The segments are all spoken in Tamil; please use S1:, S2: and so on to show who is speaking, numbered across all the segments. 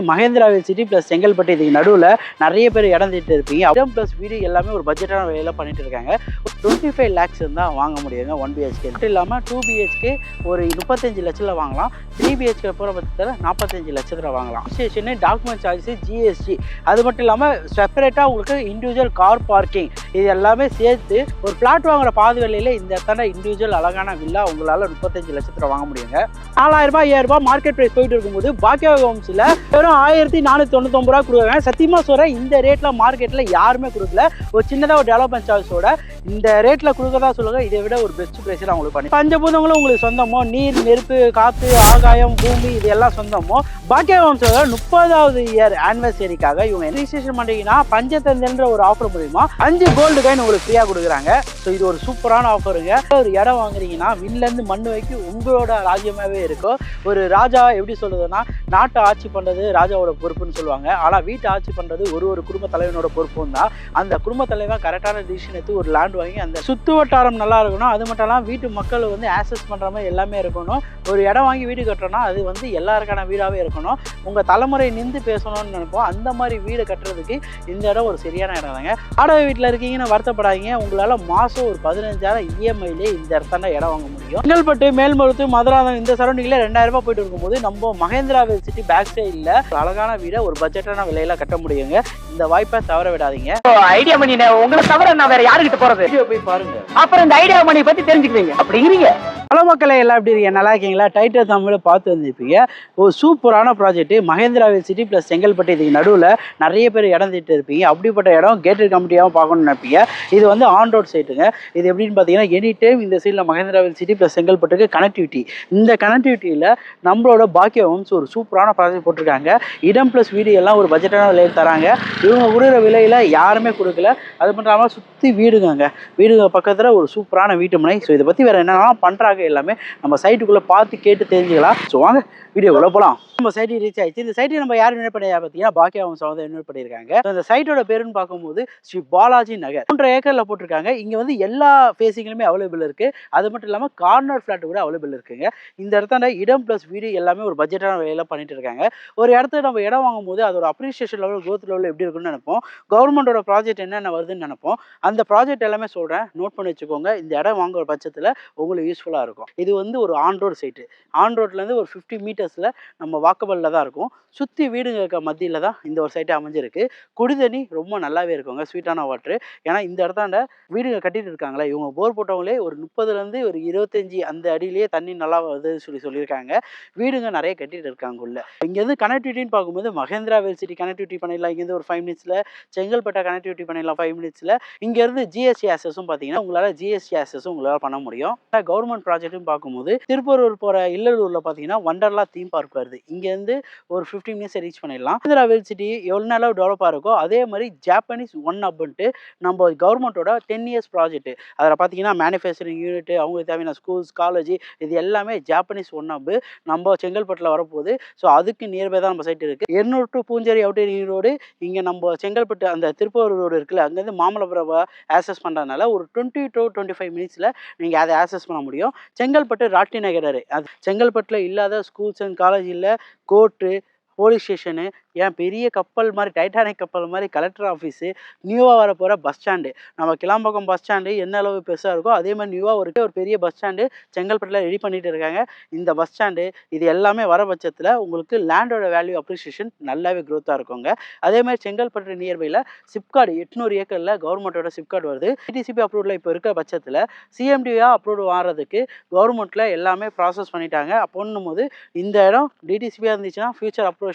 S1: மகேந்திராவில் சிட்டி பிளஸ் செங்கல்பட்டு இதுக்கு நடுவில் நிறைய பேர் இடம் தேடிட்டு இருப்பீங்க. இடம் பிளஸ் வீடு எல்லாமே ஒரு பட்ஜெட்டான விலையில பண்ணிட்டு இருக்காங்க. 25 lakhs தான் வாங்க முடியுங்க 1 BHK. மட்டும் இல்லாமல் 2 BHK ஒரு 35 லட்சத்தில் வாங்கலாம். 3 BHK போகிற பட்சத்தில் 45 லட்சத்தில் வாங்கலாம். ஸ்டேஷனு, டாக்குமெண்ட் சார்ஜஸ், GST, அது மட்டும் இல்லாமல் செப்பரேட்டாக உங்களுக்கு இண்டிவிஜுவல் கார் பார்க்கிங், இது எல்லாமே சேர்த்து ஒரு பிளாட் வாங்குற பாதி விலையில இந்த இடத்தான இண்டிவிஜுவல் அழகான வில்லா உங்களால் 35 லட்சத்தில் வாங்க முடியுங்க. 4000 ரூபாய் 5000 ரூபாய் மார்க்கெட் ப்ரைஸ் போயிட்டு இருக்கும்போது பாக்கியா ஹோம்ஸில் வெறும் 1499 ரூபா கொடுக்குறாங்க. சத்தியமாக சொல்கிறேன், இந்த ரேட்டில் மார்க்கெட்டில் யாருமே கொடுக்கல. ஒரு சின்னதாக ஒரு டெவலப்மெண்ட் சார்ஜஸோட இந்த ரேட்டில் கொடுக்கறதா சொல்லுங்க. இதை விட ஒரு பெஸ்ட் ப்ரைஸில் அவங்களுக்கு பண்ணி பஞ்சபூதங்களும் உங்களுக்கு சொந்தமோ, நீர், நெருப்பு, காற்று, ஆகாயம், பூமி, இது எல்லாம் சொந்தமோ. பாக்கியா ஹோம்ஸோட 30வது இயர் ஆனிவர்சரிக்காக இவங்க ரிஜிஸ்ட்ரேஷன் பண்ணுறீங்கன்னா பஞ்சத்தந்தின்ற ஒரு ஆஃபர் மூலிமா 5 கோல்டு காயின் உங்களுக்கு ஃப்ரீயாக கொடுக்குறாங்க. ஸோ இது ஒரு சூப்பரான ஆஃபருங்க. ஒரு இடம் வாங்குறீங்கன்னா வில்லேருந்து மண் வரைக்கும் உங்களோட ராஜ்யமாகவே இருக்கும். ஒரு ராஜா எப்படி சொல்லுதுன்னா, நாட்டை ஆட்சி பண்ணுறது ராஜாவோட பொறுப்புன்னு சொல்லுவாங்க. ஆனால் வீட்டை ஆட்சி பண்ணுறது ஒரு குடும்ப தலைவனோட பொறுப்பும் தான். அந்த குடும்ப தலைவன் கரெக்டான டிசிஷன் எடுத்து ஒரு லேண்ட் வாங்கி அந்த சுற்று வட்டாரம் நல்லா இருக்கணும். அது மட்டும் இல்லாமல் வீட்டு மக்கள் ஆக்சஸ் பண்ணுற மாதிரி எல்லாமே இருக்கணும். ஒரு இடம் வாங்கி வீடு கட்டுறோன்னா அது எல்லாருக்கான வீடாகவே இருக்கணும். உங்கள் தலைமுறை நின்று பேசணும்னு நினைப்போம். அந்த மாதிரி வீடு கட்டுறதுக்கு இந்த இடம் ஒரு சரியான இடம் தாங்க. வாடகை வீட்டில் இருக்கீங்கன்னு வருத்தப்படாதீங்க. உங்களால் மாதம் ஒரு 15,000 EMIலே இந்த இடத்தான இடம் வாங்க முடியும். செங்கல்பட்டு, மேல்மருவத்தூர், மதுராந்தகம் இந்த சரௌண்டிங்கில் 2000 ரூபாய் போயிட்டு இருக்கும்போது நம்ம மகேந்திராவில் சிட்டி பேக் சைடில் அழகான வீடை ஒரு பட்ஜெட்டான விலையில கட்ட முடியுங்க. இந்த வாய்ப்பை தவற விடாதீங்க.
S2: ஐடியா மணி உங்களை தவிர நான் வேற யாருக்கிட்ட போறது?
S1: போய் பாருங்க,
S2: அப்புறம் இந்த ஐடியா மணி பத்தி தெரிஞ்சுக்குவீங்க. அப்படிங்கிறீங்க.
S1: ஹலோ மக்களே, எல்லாம் எப்படி இருக்கீங்க? நல்லா இருக்கீங்களா? டைட்டில் தமிழ் பார்த்து வந்துருப்பீங்க. ஒரு சூப்பரான ப்ராஜெக்ட் மகேந்திராவில் சிட்டி பிளஸ் செங்கல்பட்டு இதுக்கு நடுவில் நிறைய பேர் இடம் தேடிட்டு இருப்பீங்க. அப்படிப்பட்ட இடம் கேட்டட் கமிட்டியாகவும் பார்க்கணும்னு நினைப்பீங்க. இது ஆன் ரோட் சைட்டுங்க. இது எப்படின்னு பார்த்தீங்கன்னா, எனி டைம் இந்த சைடில் மகேந்திராவில் சிட்டி பிளஸ் செங்கல்பட்டுக்கு கனெக்டிவிட்டி. இந்த கனெக்டிவிட்டியில் நம்மளோட பாக்கியா ஹோம்ஸ் ஒரு சூப்பரான ப்ராஜெக்ட் போட்டிருக்காங்க. இடம் பிளஸ் வீடு எல்லாம் ஒரு பட்ஜெட்டான விலையில் தராங்க. இவங்க கொடுக்குற விலையில் யாருமே கொடுக்கல. அது மட்டும் இல்லாமல் சுற்றி வீடுங்க பக்கத்தில் ஒரு சூப்பரான வீட்டு மனை. ஸோ இதை பற்றி வேறு என்னென்னலாம் பண்ணுறாங்க எல்லாமே நம்ம சைட்டுக்குள்ளே பார்த்து கேட்டு தெரிஞ்சுக்கலாம். ஸோ வாங்க வீடியோக்குள்ளே போகலாம். நம்ம சைட்டு ரீச் ஆயிடுச்சு. இந்த சைட்டை நம்ம யார் இன்வைட் பண்ணி பார்த்தீங்கன்னா பாக்கியா ஹோம்ஸ் இன்வைட் பண்ணியிருக்காங்க. இந்த சைட்டோட பேருன்னு பார்க்கும்போது ஸ்ரீ பாலாஜி நகர் 3 ஏக்கரில் போட்டிருக்காங்க. இங்கே எல்லா ஃபேஸிங்லுமே அவைலபிள் இருக்குது. அது மட்டும் இல்லாமல் கார்னர் ஃப்ளாட் கூட அவைலபிள் இருக்குங்க. இந்த இடத்துல இடம் ப்ளஸ் வீடு எல்லாமே ஒரு பட்ஜெட்டான விலையில் பண்ணிட்டு இருக்காங்க. ஒரு இடத்துல நம்ம இடம் வாங்கும்போது அதோட அப்ரிசியேஷன் லெவல், க்ரோத் லெவல் எப்படி இருக்குன்னு நினைப்போம். கவர்மெண்டோட ப்ராஜெக்ட் என்னென்ன வருதுன்னு நினைப்போம். அந்த ப்ராஜெக்ட் எல்லாமே சொல்கிறேன், நோட் பண்ணி வச்சுக்கோங்க. இந்த இடம் வாங்குற பட்சத்தில் உங்களுக்கு யூஸ்ஃபுல்லாக இருக்கும். இது ஒரு ஆன் ரோடு சைட்டு. ஆன் ரோட்லேருந்து ஒரு 50 மீட்டர்ஸில் நம்ம வாக்கபிளில் தான் இருக்கும். சுற்றி வீடுங்க இருக்க மத்தியில் தான் இந்த ஒரு சைட்டு அமைஞ்சிருக்கு. குடிதண்ணி ரொம்ப நல்லாவே இருக்குங்க, ஸ்வீட்டான வாட்ரு. ஏன்னா இந்த இடத்தாண்ட வீடுங்க கட்டிட்டு இருக்காங்களே, இவங்க போர் போட்டவங்களே ஒரு 30லேருந்து ஒரு 25 அந்த அடியிலேயே தண்ணி நல்லா வருதுன்னு சொல்லியிருக்காங்க. வீடுங்க நிறைய கட்டிட்டு இருக்காங்க உள்ள. இங்கேருந்து கனெக்டிவிட்டின்னு பார்க்கும்போது மகேந்திராவில் சிட்டி கனெக்டிவிட்டி பண்ணிடலாம். இங்கேருந்து ஒரு 5 மினிட்ஸில். செங்கல்பட்டை கனெக்டிவிட்டி பண்ணிடலாம் 5 மினிட்ஸில். இங்கேருந்து GST ஆக்சஸும் பார்த்தீங்கன்னா உங்களால் GST ஆக்சஸும் உங்களால் பண்ண முடியும். கவர்மெண்ட் ப்ராஜெக்ட்னு பார்க்கும்போது திருப்பூர் போகிற இல்லூரில் பார்த்தீங்கன்னா வண்டர்லா தீம் பார்க் வருது. இங்கேருந்து ஒரு 15 மினிட்ஸ் ரீச் பண்ணிடலாம். மகேந்திராவில் சிட்டி எவ்வளோ நாளாக டெவலப்பாக இருக்கோ அதே மாதிரி ஜாப்பனீஸ் ஒன் அப்படின்ட்டு நம்ம கவர்மெண்ட்டோட 10 இயர்ஸ் ப்ராஜெக்ட். அதில் பார்த்தீங்கன்னா மேனுஃபேக்சரிங் யூனிட், அவங்களுக்கு தேவையான ஸ்கூல்ஸ், காலேஜ், இது எல்லாமே ஜாப்பனீஸ் ஒன் அப் நம்ம செங்கல்பட்டில் வரப்போகுது. ஸோ அதுக்கு நியர்பை தான் நம்ம சைட் இருக்குது. 200 to பூஞ்சேரி அவுட்டர் ரோடு. இங்கே நம்ம செங்கல்பட்டு அந்த திருப்பூர் ரோடு இருக்குல்ல, அங்கேருந்து மாமல்லபுரம் ஆக்சஸ் பண்ணுறதுனால ஒரு 20 to 25 மினிட்ஸில் நீங்கள் அதை ஆக்சஸ் பண்ண முடியும். செங்கல்பட்டு ராட்டி நகர். அது செங்கல்பட்டில் இல்லாத ஸ்கூல்ஸ் அண்ட் காலேஜ் இல்லை, கோர்ட்டு, போலீஸ் ஸ்டேஷனு, ஏன் பெரிய கப்பல் மாதிரி, டைட்டானிக் கப்பல் மாதிரி கலெக்டர் ஆஃபீஸு, நியூவாக வர போகிற பஸ் ஸ்டாண்டு. நம்ம கிளாம்பாக்கம் பஸ் ஸ்டாண்டு என்ன அளவு பெருசாக இருக்கோ அதே மாதிரி நியூவாக ஒரு பெரிய பஸ் ஸ்டாண்டு செங்கல்பட்டில் ரெடி பண்ணிட்டு இருக்காங்க. இந்த பஸ் ஸ்டாண்டு இது எல்லாமே வர பட்சத்தில் உங்களுக்கு லேண்டோட வேல்யூ அப்ரிசியேஷன் நல்லாவே க்ரோத்தாக இருக்குங்க. அதே மாதிரி செங்கல்பட்டு நியர்பையில் சிப்கார்டு 800 ஏக்கரில் கவர்மெண்ட்டோட சிப்கார்டு வருது. டிடிசிபி அப்ரூவலில் இப்போ இருக்க பட்சத்தில் சிஎம்டியாக அப்ரூவ் ஆகிறதுக்கு கவர்மெண்ட்டில் எல்லாமே ப்ராசஸ் பண்ணிட்டாங்க. அப்போன்னும் போது இந்த இடம் டிடிசிபியாக இருந்துச்சுன்னா ஃபியூச்சர் அப்ரூவேஷன்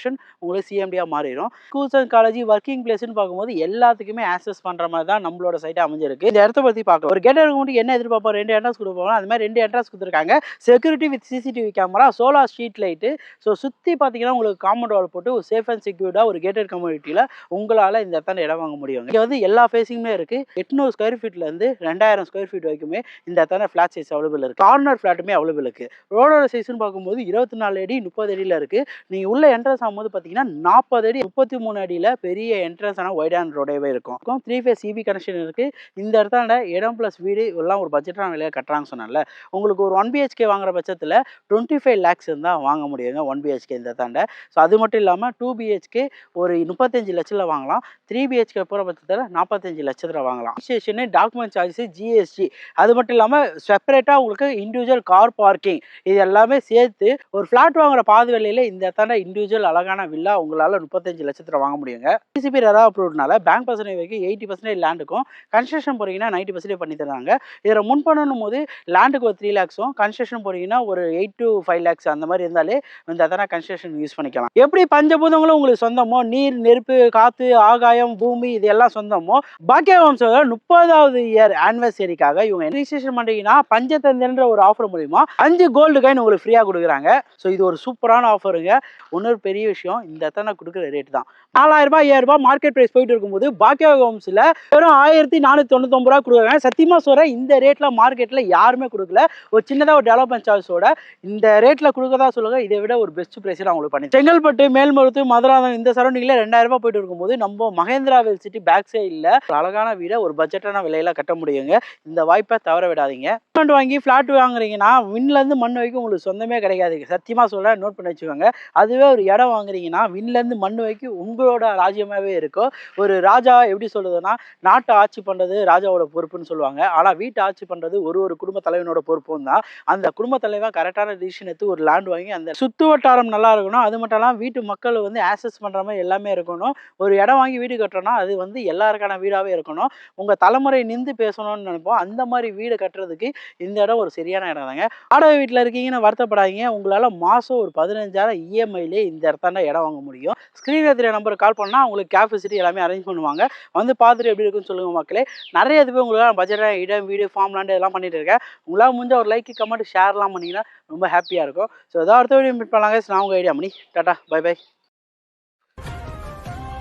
S1: உங்களுக்கு சிஎம்டியாக மாறிடும். ஸ்கூல்ஸ் அண்ட் காலேஜ், ஒர்க்கிங் பிளேஸ்ன்னு பார்க்கும்போது எல்லாத்துக்குமே ஆக்சஸ் பண்ணுற மாதிரி தான் நம்மளோட சைட்டை அமைஞ்சிருக்கு. இந்த இடத்த பற்றி பார்க்கலாம். ஒரு கேட்டர் மட்டும் என்ன எதிர்பார்ப்போம், 2 என்ட்ரன்ஸ் கொடுப்போம். அது மாதிரி 2 என்ட்ரன்ஸ் கொடுத்துருக்காங்க. Security with CCTV camera, solar street light. So சுற்றி பார்த்தீங்கன்னா உங்களுக்கு காம்பவுண்ட் வால் போட்டு ஒரு சேஃப் அண்ட் செக்யூர்டாக ஒரு கேட்டட் கம்யூனிட்டியில் உங்களால் இந்த இடத்துல இடம் வாங்க முடியும். இங்கே எல்லா ஃபேஸிங்குமே இருக்குது. 800 ஸ்கொயர் ஃபீட்லேருந்து 2000 ஸ்கொயர் ஃபீட் வரைக்குமே இந்த இடத்துல ஃபிளாட் சைஸ் அவைலபிள் இருக்குது. கார்னர் ஃபிளாட்டுமே அவைலபிள் இருக்குது. ரோடோட சைஸ்ன்னு பார்க்கும்போது 24 அடி 30 அடியில் இருக்குது. நீங்கள் உள்ள என்ட்ரன்ஸ் கிராஸ் ஆகும்போது பார்த்தீங்கன்னா 40 அடி 33 அடியில் பெரிய என்ட்ரன்ஸான வைடான ரோடவே இருக்கும். 3 ஃபேஸ் சிபி கனெக்ஷன் இருக்குது. இந்த இடத்துல இடம் ப்ளஸ் வீடு எல்லாம் ஒரு பட்ஜெட்டான விலையாக கட்டுறாங்கன்னு சொன்னால, உங்களுக்கு ஒரு 1 பிஹெச்கே வாங்குற பட்சத்தில் 25 lakhs இருந்தால் வாங்க முடியுங்க 1 பிஹெச்கே இந்த தாண்ட. ஸோ அது மட்டும் இல்லாமல் 2 பிஹெச்கே ஒரு 35 லட்சத்தில் வாங்கலாம். 3 பிஹெச்கே போகிற பட்சத்தில் 45 லட்சத்தில் வாங்கலாம். ரிஜிஸ்ட்ரேஷனு, டாக்குமெண்ட் சார்ஜஸ், ஜிஎஸ்டி, அது மட்டும் இல்லாமல் செப்பரேட்டாக உங்களுக்கு இண்டிவிஜுவல் கார் பார்க்கிங், இது எல்லாமே சேர்த்து ஒரு ஃப்ளாட் வாங்குற பாதி விலையில் இந்த தாண்ட இண்டிவிஜுவல் அழகான வில்லா உங்களால் 35 லட்சத்தில் வாங்க முடியுங்க. டிசிபி ரெரா அப்ரூவ்ட்னால பேங்க் பர்சன்டேஜ் வரைக்கும் 80% லேண்டுக்கும், கன்ஸ்ட்ரக்ஷன் போகிறீங்கன்னா 90% பண்ணி தராங்க. இதில் முன் பண்ணணும் போது லேண்டுக்கு ஒரு 3 lakhs, கன்ஸ்ட்ரக்ஷன் போகிறீங்கன்னா ஒரு 8 to 5 lakhs அந்த மாதிரி இருந்தாலே இந்த தானே கன்ஸ்ட்ரக்ஷன் யூஸ் பண்ணிக்கலாம். எப்படி பஞ்சபூதங்களும் உங்களுக்கு சொந்தமோ, நீர், நெருப்பு, காற்று, ஆகாயம், பூமி இது எல்லாம் சொந்தமோ, பாக்கியா ஹோம்ஸோட 30வது இயர் ஆனிவர்சரிக்காக இவங்க ரிஜிஸ்ட்ரேஷன் பண்ணுறீங்கன்னா பஞ்சதந்திரன்ற ஒரு ஆஃபர் மூலிமா 5 கோல்டு காயின் உங்களுக்கு ஃப்ரீயாக கொடுக்குறாங்க. ஸோ இது ஒரு சூப்பரான ஆஃபருங்க. இன்னொரு பெரிய விஷயம், இந்த தானே கொடுக்குற ரேட் தான் 4000 ரூபாய் 5000 ரூபாய் மார்க்கெட் ப்ரைஸ் போயிட்டு இருக்கும்போது பாக்கியா ஹோம்ஸில் வெறும் 1499 ரூபா கொடுக்குறாங்க. சத்தியமாக சொல்கிறேன், இந்த ரேட்டில் மார்க்கெட்டில் யாருமே கொடுக்கல. ஒரு சின்னதாக ஒரு டெவலப்மெண்ட் சார்ஜஸோட இந்த ரேட்டில் கொடுக்கதா சொல்லுங்க. இதை விட ஒரு பெஸ்ட் ப்ரைஸில் அவங்களுக்கு பண்ணி செங்கல்பட்டு, மேல்மருவத்தூர், மதுராந்தகம் இந்த சரௌண்டிங்கில் 2000 ரூபாய் போயிட்டு இருக்கும்போது நம்ம மகேந்திராவில் சிட்டி பேக் சைடில் ஒரு அழகான வீடை ஒரு பட்ஜெட்டான விலையில கட்ட முடியுங்க. இந்த வாய்ப்பை தவற விடாதீங்க. ஃப்ளாட் வாங்கி ஃப்ளாட் வாங்குறீங்கன்னா விண்லேருந்து மண் வரைக்கும் உங்களுக்கு சொந்தமே கிடைக்காதுங்க. சத்தியமாக சொல்கிறேன், நோட் பண்ணி வச்சுக்கோங்க. அதுவே ஒரு இடம் வாங்குறீங்கன்னா விண்லேருந்து மண் வரைக்கும் உங்களோட ராஜ்யமாகவே இருக்கும். ஒரு ராஜா எப்படி சொல்லுதுன்னா, நாட்டை ஆட்சி பண்ணுறது ராஜாவோட பொறுப்புன்னு சொல்லுவாங்க. ஆனால் வீட்டை ஆட்சி பண்ணுறது ஒரு குடும்ப தலைவனோட பொறுப்பும் தான். அந்த குடும்ப தலைவன் கரெக்டான டிசிஷன் எடுத்து ஒரு லேண்ட் வாங்கி அந்த சுற்று வட்டாரம் நல்லா இருக்கணும். அது மட்டும் இல்லாமல் வீட்டு மக்கள் வந்து ஆக்சஸ் பண்ணுற மாதிரி எல்லாமே இருக்கணும். ஒரு இடம் வாங்கி வீடு கட்டுறோன்னா அது வந்து எல்லாருக்கான வீடாகவே இருக்கணும். உங்கள் தலைமுறை நின்று பேசணும்னு நினைப்போம். அந்த மாதிரி வீடு கட்டுறதுக்கு இந்த இடம் ஒரு சரியான இடம் தாங்க. வாடகை வீட்டில் இருக்கீங்கன்னு வருத்தப்படாதீங்க. உங்களால் மாதம் ஒரு 15,000 இஎம்ஐலே இந்த இடத்தாண்ட இடம் வாங்க முடியும். ஸ்க்ரீனில் தெரிய நம்பருக்கு கால் பண்ணால் உங்களுக்கு கேப் ஃபெசிலிட்டி எல்லாமே அரேஞ்ச் பண்ணுவாங்க. வந்து பார்த்துட்டு எப்படி இருக்குன்னு சொல்லுங்கள் மக்களே. நிறைய இதுவே உங்களுக்கு பட்ஜெட்டாக இடம், வீடு, ஃபார்ம் லேண்ட் இதெல்லாம் பண்ணிட்டு இருக்கேன். உங்களால் முடிஞ்ச ஒரு லைக், கமெண்ட், ஷேர்லாம் பண்ணிங்கன்னா ரொம்ப ஹாப்பியாக இருக்கும். ஸோ ஏதாவது அடுத்த வீடியோ மீட் பண்ணலாங்க. நான் உங்கள் ஐடியா பண்ணி டாட்டா பை பை.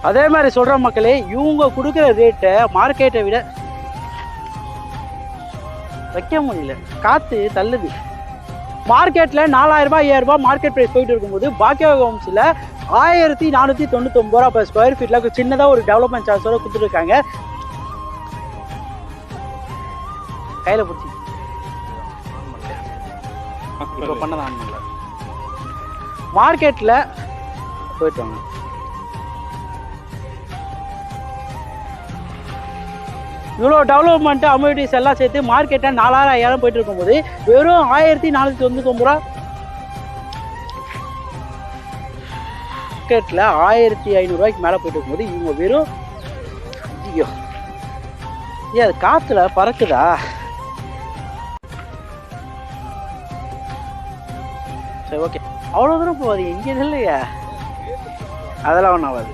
S1: அதே மாதிரி சொல்கிற மக்களே, இவங்க கொடுக்குற ரேட்டை மார்க்கெட்டை விட வைக்க முடியல, காற்று தள்ளுது. மார்க்கெட்டில் 4000 ரூபாய் 5000 ரூபாய் மார்க்கெட் ப்ரைஸ் போயிட்டு இருக்கும்போது பாக்கியா ஹோம்ஸில் 1499 ரூபா per ஸ்கொயர் ஃபீட்டில் சின்னதாக ஒரு டெவலப்மெண்ட் சார்ஜோட கொடுத்துருக்காங்க. கையில் பிடிச்சி இப்போ பண்ணதான் மார்க்கெட்டில் போயிட்டு வாங்க. இவ்வளோ டெவலப்மெண்ட்டு அம்யூனிட்டிஸ் எல்லாம் சேர்த்து மார்க்கெட்டில் 4000 5000 போயிட்டு இருக்கும்போது வெறும் 1499 ரூபா, மார்க்கெட்டில் 1500 ரூபாய்க்கு மேலே போயிட்டு இருக்கும்போது இவங்க வெறும் ஐயோ ஏன் அது காற்றுல பறக்குதா? சரி ஓகே, அவ்வளோ தூரம் போகாது, எங்கே இல்லையா, அதெல்லாம் ஒன்றும் ஆகாது.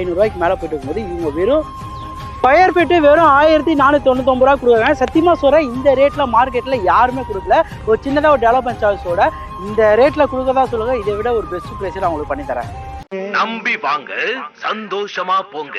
S1: ரூபாய்க்கு மேலே போயிட்டு இருக்கும்போது இவங்க வெறும் ஸ்கொயர் ஃபீட்டு வெறும் 1499 ரூபா கொடுக்குறாங்க. சத்தியமாக சொல்கிறேன், இந்த ரேட்டில் மார்க்கெட்டில் யாருமே கொடுக்கல. ஒரு சின்னதாக ஒரு டெவலப்மெண்ட் சார்ஜஸோட இந்த ரேட்டில் கொடுக்கறதா சொல்லுங்க. இதை விட ஒரு பெஸ்ட் ப்ரைஸில் அவங்களுக்கு பண்ணி தரேன்.
S3: நம்பி வாங்க, சந்தோஷமா போங்க.